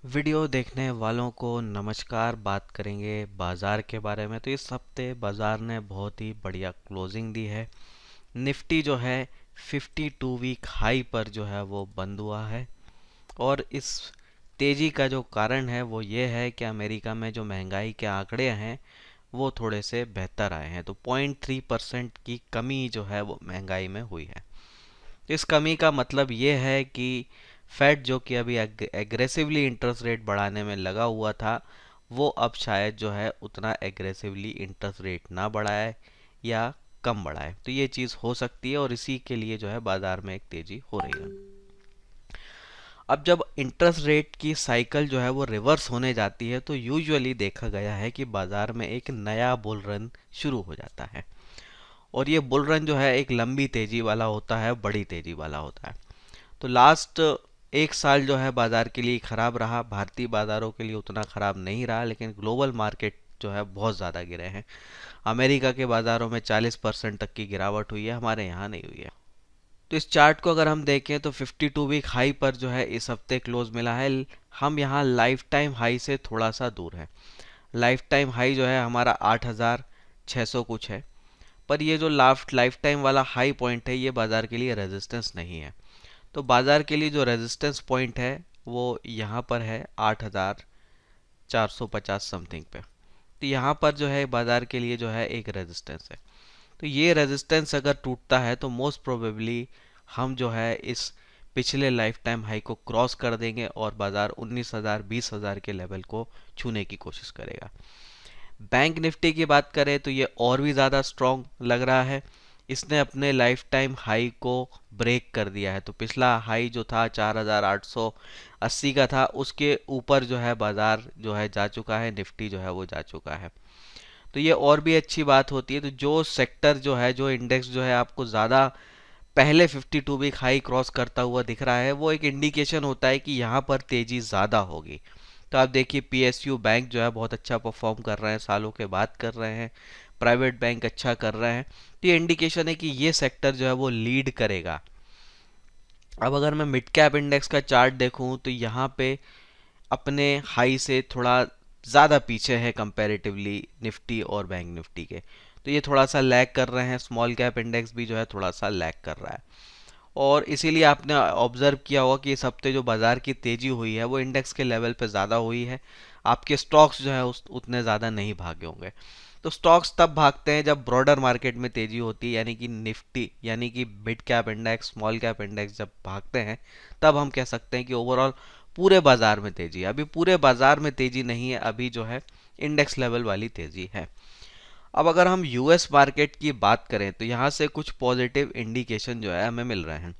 Video देखने वालों को नमस्कार। बात करेंगे बाज़ार के बारे में। तो इस हफ्ते बाज़ार ने बहुत ही बढ़िया क्लोजिंग दी है। निफ्टी जो है 52 वीक हाई पर जो है वो बंद हुआ है। और इस तेज़ी का जो कारण है वो ये है कि अमेरिका में जो महंगाई के आंकड़े हैं वो थोड़े से बेहतर आए हैं। तो 0.3% की कमी जो है वो महंगाई में हुई है। इस कमी का मतलब ये है कि फेड जो कि अभी एग्रेसिवली इंटरेस्ट रेट बढ़ाने में लगा हुआ था, वो अब शायद जो है उतना एग्रेसिवली इंटरेस्ट रेट ना बढ़ाए या कम बढ़ाए। तो ये चीज़ हो सकती है और इसी के लिए जो है बाजार में एक तेज़ी हो रही है। अब जब इंटरेस्ट रेट की साइकिल जो है वो रिवर्स होने जाती है तो यूजुअली देखा गया है कि बाजार में एक नया बुल रन शुरू हो जाता है। और ये बुल रन जो है एक लंबी तेज़ी वाला होता है, बड़ी तेज़ी वाला होता है। तो लास्ट एक साल जो है बाज़ार के लिए ख़राब रहा। भारतीय बाज़ारों के लिए उतना ख़राब नहीं रहा, लेकिन ग्लोबल मार्केट जो है बहुत ज़्यादा गिरे हैं। अमेरिका के बाज़ारों में 40% तक की गिरावट हुई है, हमारे यहाँ नहीं हुई है। तो इस चार्ट को अगर हम देखें तो 52 वीक हाई पर जो है इस हफ्ते क्लोज मिला है। हम यहाँ लाइफ टाइम हाई से थोड़ा सा दूर है। लाइफ टाइम हाई जो है हमारा 8600 कुछ है। पर ये जो लाइफ टाइम वाला हाई पॉइंट है ये बाज़ार के लिए रेजिस्टेंस नहीं है। तो बाजार के लिए जो रेजिस्टेंस पॉइंट है वो यहाँ पर है 8450 समथिंग पे। तो यहाँ पर जो है बाजार के लिए जो है एक रेजिस्टेंस है। तो ये रेजिस्टेंस अगर टूटता है तो मोस्ट प्रोबेबली हम जो है इस पिछले लाइफ टाइम हाई को क्रॉस कर देंगे और बाजार 19,000 20,000 के लेवल को छूने की कोशिश करेगा। बैंक निफ्टी की बात करें तो ये और भी ज़्यादा स्ट्रॉन्ग लग रहा है। इसने अपने लाइफ टाइम हाई को ब्रेक कर दिया है। तो पिछला हाई जो था 4,880 का था, उसके ऊपर जो है बाजार जो है जा चुका है, निफ्टी जो है वो जा चुका है। तो ये और भी अच्छी बात होती है। तो जो सेक्टर जो है, जो इंडेक्स जो है आपको ज़्यादा पहले 52 वीक हाई क्रॉस करता हुआ दिख रहा है, वो एक इंडिकेशन होता है कि यहाँ पर तेज़ी ज़्यादा होगी। तो आप देखिए पीएसयू बैंक जो है बहुत अच्छा परफॉर्म कर रहे हैं, सालों के बाद कर रहे हैं। प्राइवेट बैंक अच्छा कर रहे हैं। तो ये इंडिकेशन है कि ये सेक्टर जो है वो लीड करेगा। अब अगर मैं मिड कैप इंडेक्स का चार्ट देखूं तो यहाँ पे अपने हाई से थोड़ा ज़्यादा पीछे है कंपैरेटिवली निफ्टी और बैंक निफ्टी के। तो ये थोड़ा सा लैग कर रहे हैं। स्मॉल कैप इंडेक्स भी जो है थोड़ा सा लैग कर रहा है। और इसीलिए आपने ऑब्जर्व किया होगा कि इस हफ्ते जो बाजार की तेजी हुई है वो इंडेक्स के लेवल पे ज़्यादा हुई है। आपके स्टॉक्स जो है उतने ज़्यादा नहीं भागे होंगे। तो स्टॉक्स तब भागते हैं जब ब्रॉडर मार्केट में तेजी होती है, यानी कि निफ्टी यानी कि mid cap index, small cap index जब भागते हैं तब हम कह सकते हैं कि ओवरऑल पूरे बाजार में तेजी है। अभी पूरे बाजार में तेजी नहीं है, अभी जो है इंडेक्स लेवल वाली तेजी है। अब अगर हम यूएस मार्केट की बात करें तो यहाँ से कुछ पॉजिटिव इंडिकेशन जो है हमें मिल रहे हैं।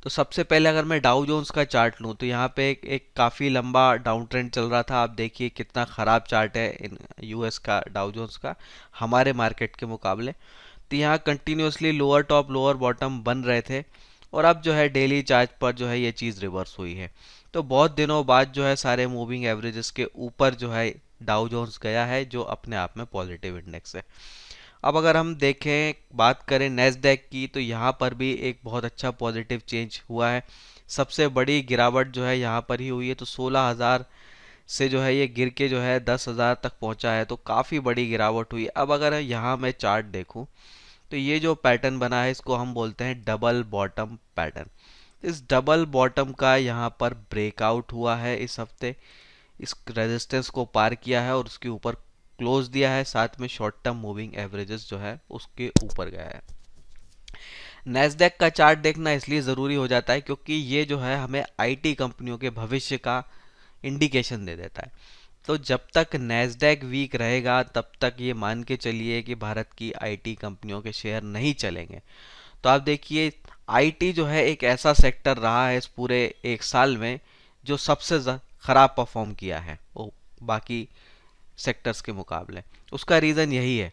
तो सबसे पहले अगर मैं डाउ जोन्स का चार्ट लूँ तो यहाँ पे एक काफ़ी लंबा डाउन ट्रेंड चल रहा था। आप देखिए कितना ख़राब चार्ट है इन यूएस का डाउ जोन्स का हमारे मार्केट के मुकाबले। तो यहाँ continuously lower top lower bottom बन रहे थे और अब जो है डेली चार्ट पर जो है ये चीज़ रिवर्स हुई है। तो बहुत दिनों बाद जो है सारे मूविंग एवरेजेस के ऊपर जो है डाउ जोन्स गया है, जो अपने आप में पॉजिटिव इंडेक्स है। अब अगर हम देखें बात करें नेस्डैक की तो यहाँ पर भी एक बहुत अच्छा पॉजिटिव चेंज हुआ है। सबसे बड़ी गिरावट जो है यहाँ पर ही हुई है। तो 16,000 से जो है ये गिर के जो है 10,000 तक पहुँचा है। तो काफ़ी बड़ी गिरावट हुई है। अब अगर यहाँ मैं चार्ट देखूँ तो ये जो पैटर्न बना है इसको हम बोलते हैं डबल बॉटम पैटर्न। इस डबल बॉटम का यहाँ पर ब्रेकआउट हुआ है इस हफ्ते। इस रेजिस्टेंस को पार किया है और उसके ऊपर क्लोज दिया है। साथ में शॉर्ट टर्म मूविंग एवरेजेस जो है उसके ऊपर गया है। नेस्डैक का चार्ट देखना इसलिए ज़रूरी हो जाता है क्योंकि ये जो है हमें आईटी कंपनियों के भविष्य का इंडिकेशन दे देता है। तो जब तक नेस्डैक वीक रहेगा तब तक ये मान के चलिए कि भारत की आईटी कंपनियों के शेयर नहीं चलेंगे। तो आप देखिए आईटी जो है एक ऐसा सेक्टर रहा है इस पूरे एक साल में जो सबसे खराब परफॉर्म किया है वो बाकी सेक्टर्स के मुकाबले। उसका रीज़न यही है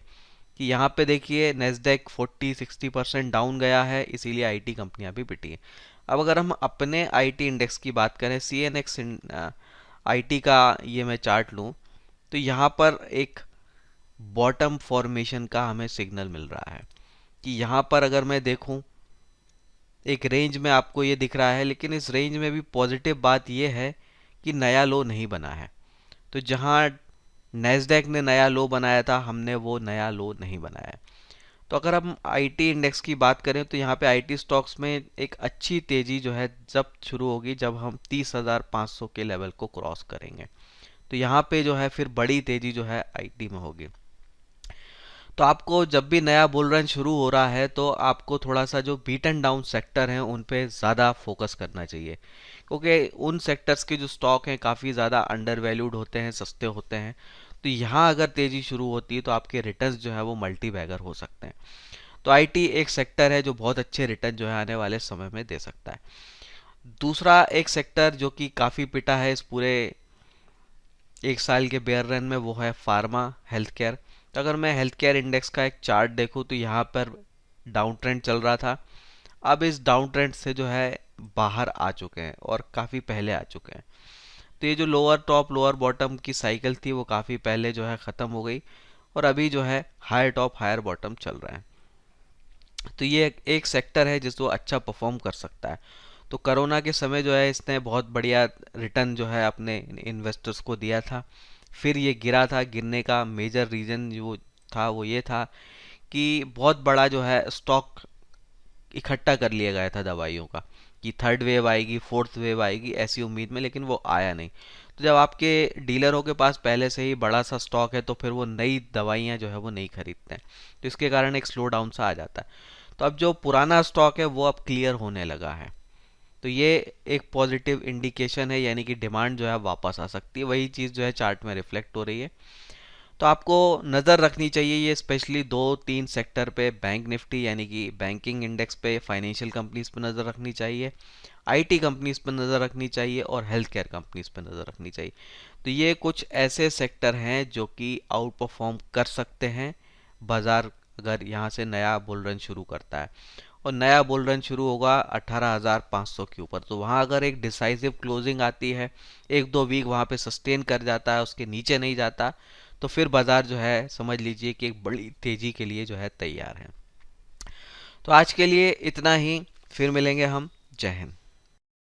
कि यहाँ पे देखिए नेस्डैक 40-60% डाउन गया है, इसीलिए आईटी कंपनियां भी पिटी हैं। अब अगर हम अपने आईटी इंडेक्स की बात करें, सीएनएक्स आईटी का ये मैं चार्ट लूँ तो यहाँ पर एक बॉटम फॉर्मेशन का हमें सिग्नल मिल रहा है कि यहाँ पर अगर मैं देखूँ एक रेंज में आपको ये दिख रहा है, लेकिन इस रेंज में भी पॉजिटिव बात ये है कि नया लो नहीं बना है। तो जहां नेस्डैक ने नया लो बनाया था, हमने वो नया लो नहीं बनाया है। तो अगर हम आईटी इंडेक्स की बात करें तो यहाँ पे आईटी स्टॉक्स में एक अच्छी तेजी जो है जब शुरू होगी, जब हम 30,500 के लेवल को क्रॉस करेंगे। तो यहाँ पे जो है फिर बड़ी तेजी जो है आईटी में होगी। तो आपको जब भी नया बुल रन शुरू हो रहा है तो आपको थोड़ा सा जो बीटन डाउन सेक्टर हैं उन पे ज़्यादा फोकस करना चाहिए, क्योंकि उन सेक्टर्स के जो स्टॉक हैं काफ़ी ज़्यादा अंडर वैल्यूड होते हैं, सस्ते होते हैं। तो यहाँ अगर तेज़ी शुरू होती है तो आपके रिटर्न्स जो है वो मल्टी बैगर हो सकते हैं। तो आईटी एक सेक्टर है जो बहुत अच्छे रिटर्न जो है आने वाले समय में दे सकता है। दूसरा एक सेक्टर जो कि काफ़ी पिटा है इस पूरे एक साल के बेयर रन में, वो है फार्मा हेल्थ केयर। तो अगर मैं हेल्थ केयर इंडेक्स का एक चार्ट देखूँ तो यहाँ पर डाउन ट्रेंड चल रहा था। अब इस डाउन ट्रेंड से जो है बाहर आ चुके हैं और काफ़ी पहले आ चुके हैं। तो ये जो लोअर टॉप लोअर बॉटम की साइकिल थी वो काफ़ी पहले जो है ख़त्म हो गई, और अभी जो है हायर टॉप हायर बॉटम चल रहा है। तो ये एक सेक्टर है जिसको अच्छा परफॉर्म कर सकता है। तो कोरोना के समय जो है इसने बहुत बढ़िया रिटर्न जो है अपने इन्वेस्टर्स को दिया था। फिर ये गिरा था, गिरने का मेजर रीज़न जो था वो ये था कि बहुत बड़ा जो है स्टॉक इकट्ठा कर लिया गया था दवाइयों का, कि थर्ड वेव आएगी, फोर्थ वेव आएगी, ऐसी उम्मीद में, लेकिन वो आया नहीं। तो जब आपके डीलरों के पास पहले से ही बड़ा सा स्टॉक है तो फिर वो नई दवाइयाँ जो है वो नहीं खरीदते हैं। तो इसके कारण एक स्लो डाउन सा आ जाता है। तो अब जो पुराना स्टॉक है वो अब क्लियर होने लगा है। तो ये एक पॉजिटिव इंडिकेशन है, यानी कि डिमांड जो है वापस आ सकती है। वही चीज़ जो है चार्ट में रिफ्लेक्ट हो रही है। तो आपको नज़र रखनी चाहिए ये स्पेशली दो तीन सेक्टर पे, बैंक निफ्टी यानी कि बैंकिंग इंडेक्स पे, फाइनेंशियल कंपनीज पे नज़र रखनी चाहिए, आईटी कंपनीज पे नज़र रखनी चाहिए, और हेल्थ केयर कंपनीज पे नज़र रखनी चाहिए। तो ये कुछ ऐसे सेक्टर हैं जो कि आउट परफॉर्म कर सकते हैं बाजार, अगर यहाँ से नया बुल रन शुरू करता है। और नया बुल रन शुरू होगा 18,500 के ऊपर। तो वहाँ अगर एक डिसाइसिव क्लोजिंग आती है, एक दो वीक वहाँ पे सस्टेन कर जाता है, उसके नीचे नहीं जाता, तो फिर बाजार जो है समझ लीजिए कि एक बड़ी तेजी के लिए जो है तैयार है। तो आज के लिए इतना ही, फिर मिलेंगे हम। जय हिंद।